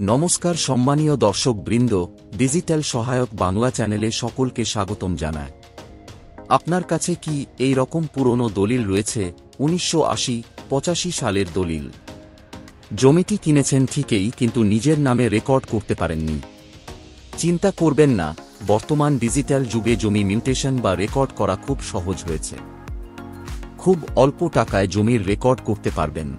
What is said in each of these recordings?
নমস্কার সম্মানীয় দর্শক বৃন্দ, ডিজিটাল সহায়ক বাংলা চ্যানেলে সকলকে স্বাগতম জানায়। আপনার কাছে কি এই রকম পুরনো দলিল রয়েছে? 1980-85 সালের দলিল। জমিটি কিনেছেন ঠিকই, কিন্তু নিজের নামে রেকর্ড করতে পারেননি। চিন্তা করবেন না, বর্তমান ডিজিটাল যুগে জমি মিউটেশন বা রেকর্ড করা খুব সহজ হয়েছে। খুব অল্প টাকায় জমির রেকর্ড করতে পারবেন।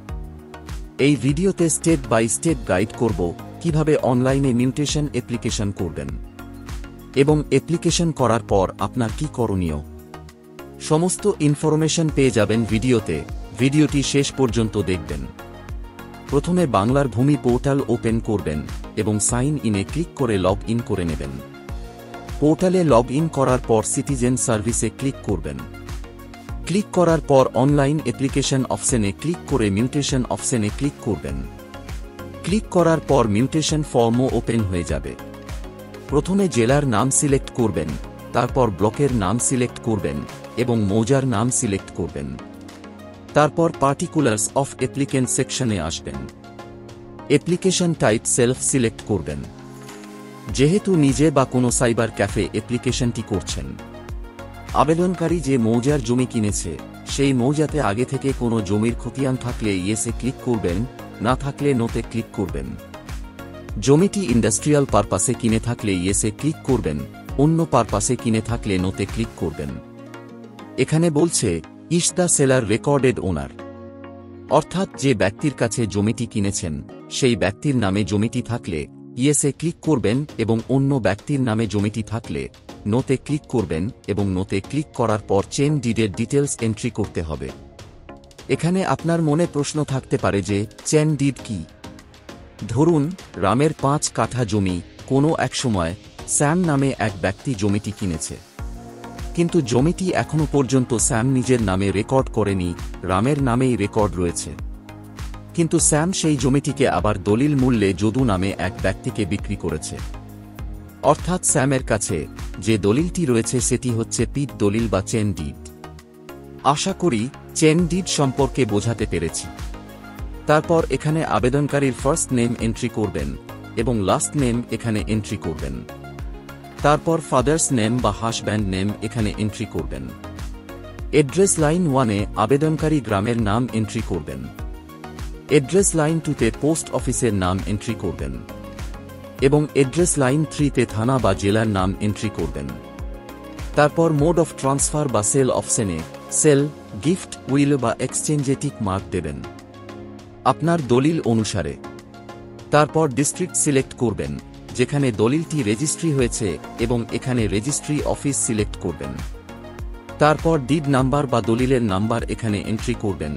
এই ভিডিওতে স্টেপ বাই স্টেপ গাইড করব কিভাবে অনলাইনে মিউটেশন অ্যাপ্লিকেশন করবেন এবং অ্যাপ্লিকেশন করার পর আপনার কি করণীয়। সমস্ত ইনফরমেশন পেয়ে যাবেন ভিডিওতে। ভিডিওটি শেষ পর্যন্ত দেখবেন। প্রথমে বাংলার ভূমি পোর্টাল ওপেন করবেন এবং সাইন ইনে ক্লিক করে লগ ইন করে নেবেন। পোর্টালে লগ ইন করার পর সিটিজেন সার্ভিসে ক্লিক করবেন। ক্লিক করার পর অনলাইন অ্যাপ্লিকেশন অপশনে ক্লিক করে মিউটেশন অপশনে ক্লিক করবেন। ক্লিক করার পর মিউটেশন ফর্মও ওপেন হয়ে যাবে। প্রথমে জেলার নাম সিলেক্ট করবেন, তারপর ব্লকের নাম সিলেক্ট করবেন এবং মৌজার নাম সিলেক্ট করবেন। তারপর পার্টিকুলার্স অফ অ্যাপ্লিকেন্ট সেকশনে আসবেন। অ্যাপ্লিকেশন টাইপ সেলফ সিলেক্ট করবেন। যেহেতু নিজে বা কোনো সাইবার ক্যাফে অ্যাপ্লিকেশনটি করছেন, আবেদনকারী যে মৌজার জমি কিনেছে সেই মৌজাতে আগে থেকে কোনো জমির খতিয়ান থাকলে ইয়েসে ক্লিক করবেন, না থাকলে নোতে ক্লিক করবেন। জমিটি ইন্ডাস্ট্রিয়াল পারপাসে কিনে থাকলে ইয়েসে ক্লিক করবেন, অন্য পারপাসে কিনে থাকলে নোতে ক্লিক করবেন। এখানে বলছে ইজ দ্য সেলার রেকর্ডেড ওনার, অর্থাৎ যে ব্যক্তির কাছে জমিটি কিনেছেন সেই ব্যক্তির নামে জমিটি থাকলে ইয়েসে ক্লিক করবেন এবং অন্য ব্যক্তির নামে জমিটি থাকলে নোতে ক্লিক করবেন এবং নোতে ক্লিক করার পর চেন ডিডের ডিটেলস এন্ট্রি করতে হবে। এখানে আপনার মনে প্রশ্ন থাকতে পারে যে চেন ডিড কি। ধরুন রামের 5 কাঠা জমি কোনো এক সময় স্যাম নামে এক ব্যক্তি জমিটি কিনেছে, কিন্তু জমিটি এখনো পর্যন্ত স্যাম নিজের নামে রেকর্ড করেনি, রামের নামেই রেকর্ড রয়েছে। কিন্তু স্যাম সেই জমিটিকে আবার দলিল মূল্যে যদু নামে এক ব্যক্তিকে বিক্রি করেছে। অর্থাৎ স্যামের কাছে যে দলিলটি রয়েছে সেটি হচ্ছে পিট দলিল বা চেন ডিড। আশা করি চেন ডিড সম্পর্কে বোঝাতে পেরেছি। তারপর এখানে আবেদনকারীর ফার্স্ট নেম এন্ট্রি করবেন এবং লাস্ট নেম এখানে এন্ট্রি করবেন। তারপর ফাদার্স নেম বা হাজব্যান্ড নেম এখানে এন্ট্রি করবেন। অ্যাড্রেস লাইন 1-এ আবেদনকারী গ্রামের নাম এন্ট্রি করবেন। অ্যাড্রেস লাইন 2-তে পোস্ট অফিসের নাম এন্ট্রি করবেন এবং অ্যাড্রেস লাইন 3-তে থানা বা জেলার নাম এন্ট্রি করবেন। তারপর মোড অফ ট্রান্সফার বা সেল অপশনে সেল, গিফট, উইল বা এক্সচেঞ্জে টিক মার্ক দেবেন আপনার দলিল অনুসারে। তারপর ডিস্ট্রিক্ট সিলেক্ট করবেন যেখানে দলিলটি রেজিস্ট্রি হয়েছে এবং এখানে রেজিস্ট্রি অফিস সিলেক্ট করবেন। তারপর ডিড নাম্বার বা দলিলের নাম্বার এখানে এন্ট্রি করবেন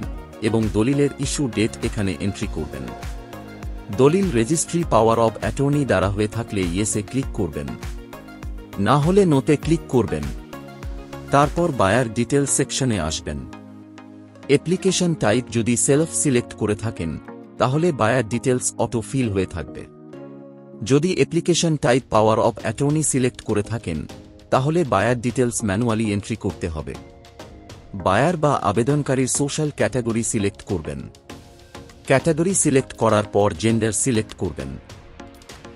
এবং দলিলের ইস্যু ডেট এখানে এন্ট্রি করবেন। দলিল রেজিস্ট্রি পাওয়ার অব অ্যাটর্নি দ্বারা হয়ে থাকলে ইয়েসে ক্লিক করবেন, না হলে নোতে ক্লিক করবেন। তারপর বায়ার ডিটেলস সেকশনে আসবেন। অ্যাপ্লিকেশন টাইপ যদি সেলফ সিলেক্ট করে থাকেন তাহলে বায়ার ডিটেলস অটো ফিল হয়ে থাকবে। যদি application type power of attorney select করে থাকেন তাহলে বায়ার ডিটেলস ম্যানুয়ালি এন্ট্রি করতে হবে। বায়ার বা আবেদনকারীর সোশ্যাল ক্যাটাগরি সিলেক্ট করবেন। ক্যাটাগরি সিলেক্ট করার পর জেন্ডার সিলেক্ট করবেন।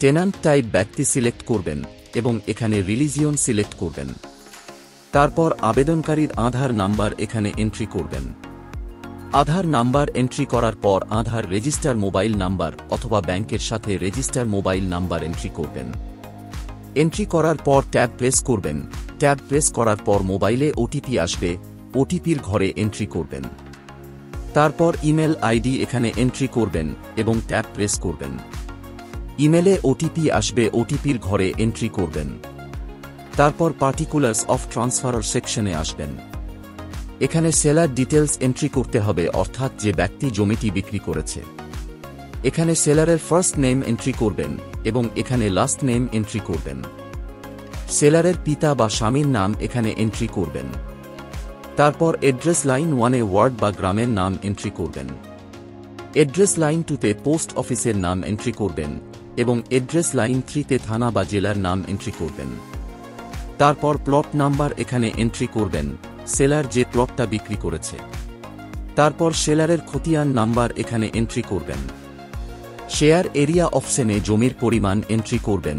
টেনান্ট টাইপ ব্যক্তি সিলেক্ট করবেন এবং এখানে রিলিজিয়ন সিলেক্ট করবেন। তারপর আবেদনকারীর আধার নাম্বার এখানে এন্ট্রি করবেন। আধার নাম্বার এন্ট্রি করার পর আধার রেজিস্টার মোবাইল নাম্বার অথবা ব্যাংকের সাথে রেজিস্টার মোবাইল নাম্বার এন্ট্রি করবেন। এন্ট্রি করার পর ট্যাব প্রেস করবেন। ট্যাব প্রেস করার পর মোবাইলে ওটিপি আসবে, ওটিপির ঘরে এন্ট্রি করবেন। তারপর ইমেল আইডি এখানে এন্ট্রি করবেন এবং ট্যাব প্রেস করবেন। ইমেলে ওটিপি আসবে, ওটিপির ঘরে এন্ট্রি করবেন। তারপর পার্টিকুলার্স অফ ট্রান্সফার সেকশনে আসবেন। এখানে সেলার ডিটেলস এন্ট্রি করতে হবে, অর্থাৎ যে ব্যক্তি জমিটি বিক্রি করেছে। এখানে সেলারের ফার্স্ট নেম এন্ট্রি করবেন এবং এখানে লাস্ট নেম এন্ট্রি করবেন। সেলারের পিতা বা স্বামীর নাম এখানে এন্ট্রি করবেন। তারপর অ্যাড্রেস লাইন 1-এ ওয়ার্ড বা গ্রামের নাম এন্ট্রি করবেন। অ্যাড্রেস লাইন 2-তে পোস্ট অফিসের নাম এন্ট্রি করবেন এবং অ্যাড্রেস লাইন 3-তে থানা বা জেলার নাম এন্ট্রি করবেন। তারপর প্লট নাম্বার এখানে এন্ট্রি করবেন, সেলার যে প্লটটা বিক্রি করেছে। তারপর সেলারের খতিয়ান নাম্বার এখানে এন্ট্রি করবেন। শেয়ার এরিয়া অপশনে জমির পরিমাণ এন্ট্রি করবেন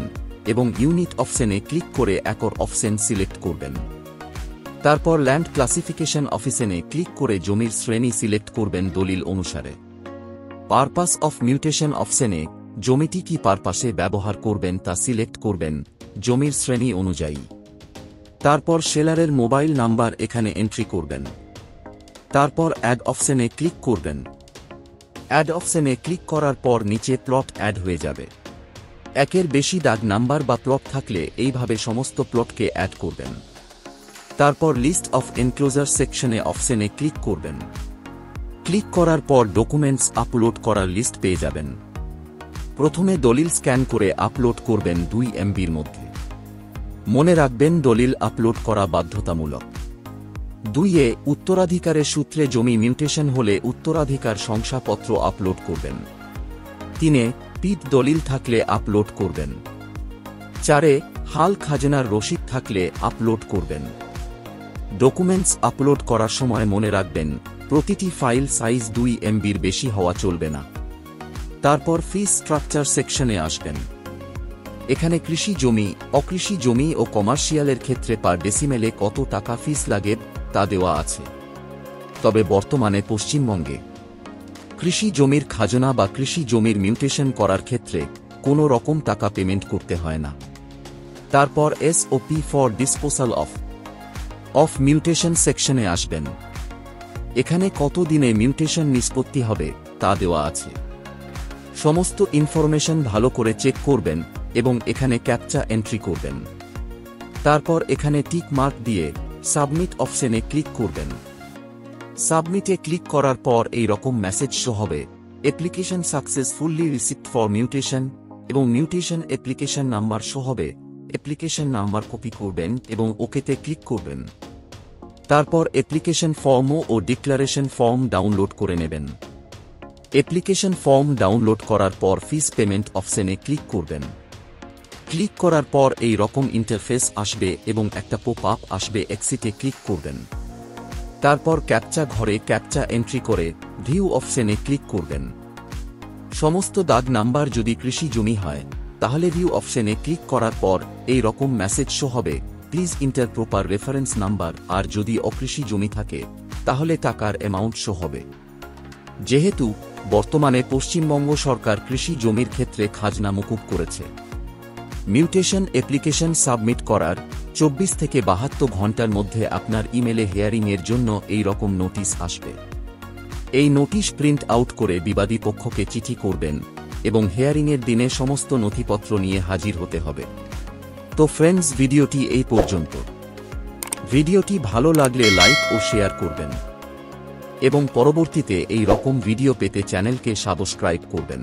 এবং ইউনিট অপশনে ক্লিক করে একর অপশন সিলেক্ট করবেন। তারপর ল্যান্ড ক্লাসিফিকেশন অপশনে ক্লিক করে জমির শ্রেণী সিলেক্ট করবেন দলিল অনুসারে। পারপাস অফ মিউটেশন অপশনে জমিটি কি পারপাসে ব্যবহার করবেন তা সিলেক্ট করবেন জমির শ্রেণী অনুযায়ী। তারপর সেলারের মোবাইল নাম্বার এখানে এন্ট্রি করবেন। তারপর অ্যাড অপশনে ক্লিক করবেন। অ্যাড অপশনে ক্লিক করার পর নিচে প্লট অ্যাড হয়ে যাবে। একের বেশি দাগ নাম্বার বা প্লট থাকলে এইভাবে সমস্ত প্লটকে অ্যাড করবেন। তারপর লিস্ট অফ এনক্লোজার সেকশনে অপশনে ক্লিক করবেন। ক্লিক করার পর ডকুমেন্টস আপলোড করার লিস্ট পেয়ে যাবেন। প্রথমে দলিল স্ক্যান করে আপলোড করবেন 2 MBর মধ্যে। মনে রাখবেন দলিল আপলোড করা বাধ্যতামূলক। 2 উত্তরাধিকারের সূত্রে জমি মিউটেশন হলে উত্তরাধিকার শংসাপত্র আপলোড করবেন। 3 পিট দলিল থাকলে আপলোড করবেন। 4 হাল খাজনার রসিদ থাকলে আপলোড করবেন। ডকুমেন্টস আপলোড করার সময় মনে রাখবেন প্রতিটি ফাইল সাইজ 2 MBর বেশি হওয়া চলবে না। তারপর ফিস স্ট্রাকচার সেকশনে আসবেন। এখানে কৃষি জমি, অকৃষি জমি ও কমার্শিয়ালের ক্ষেত্রে পার ডেসিমেলে কত টাকা ফিস লাগে তা দেওয়া আছে। তবে বর্তমানে পশ্চিমবঙ্গে কৃষি জমির খাজনা বা কৃষি জমির মিউটেশন করার ক্ষেত্রে কোনো রকম টাকা পেমেন্ট করতে হয় না। তারপর SOP for disposal of mutation সেকশনে আসবেন। এখানে কত দিনে মিউটেশন নিষ্পত্তি হবে তা দেওয়া আছে। সমস্ত ইনফরমেশন ভালো করে চেক করবেন এবং এখানে ক্যাপচা এন্ট্রি করবেন। তারপর এখানে টিক মার্ক দিয়ে সাবমিট অপশনে ক্লিক করবেন। সাবমিটে ক্লিক করার পর এই রকম মেসেজ শো হবে, application successfully received for mutation, এবং মিউটেশন অ্যাপ্লিকেশন নাম্বার শো হবে। অ্যাপ্লিকেশন নাম্বার কপি করবেন এবং ওকেতে ক্লিক করবেন। তারপর অ্যাপ্লিকেশন ফর্ম ও ডিক্লারেশন ফর্ম ডাউনলোড করে নেবেন। অ্যাপ্লিকেশন ফর্ম ডাউনলোড করার পর ফিস পেমেন্ট অপশনে ক্লিক করবেন। ক্লিক করার পর এই রকম ইন্টারফেস আসবে এবং একটা পপ আপ আসবে, এক্সিটে ক্লিক করবেন। তারপর ক্যাপচা ঘরে ক্যাপচা এন্ট্রি করে ভিউ অপশনে ক্লিক করবেন। সমস্ত দাগ নাম্বার যদি কৃষি জমি হয় তাহলে ভিউ অপশনে ক্লিক করার পর এই রকম মেসেজ শো হবে, please enter proper reference number. আর যদি অকৃষি জমি থাকে তাহলে টাকার অ্যামাউন্ট শো হবে। যেহেতু বর্তমানে পশ্চিমবঙ্গ সরকার কৃষি জমির ক্ষেত্রে খাজনা মকুব করেছে, মিউটেশন অ্যাপ্লিকেশন সাবমিট করার 24 থেকে 72 ঘন্টার মধ্যে আপনার ইমেলে হিয়ারিংয়ের জন্য এই রকম নোটিশ আসবে। এই নোটিশ প্রিন্ট আউট করে বিবাদী পক্ষকে চিঠি করবেন এবং হিয়ারিংয়ের দিনে সমস্ত নথিপত্র নিয়ে হাজির হতে হবে। তো ফ্রেন্ডস, ভিডিওটি এই পর্যন্ত। ভিডিওটি ভালো লাগলে লাইক ও শেয়ার করবেন এবং পরবর্তীতে এই রকম ভিডিও পেতে চ্যানেলকে সাবস্ক্রাইব করবেন।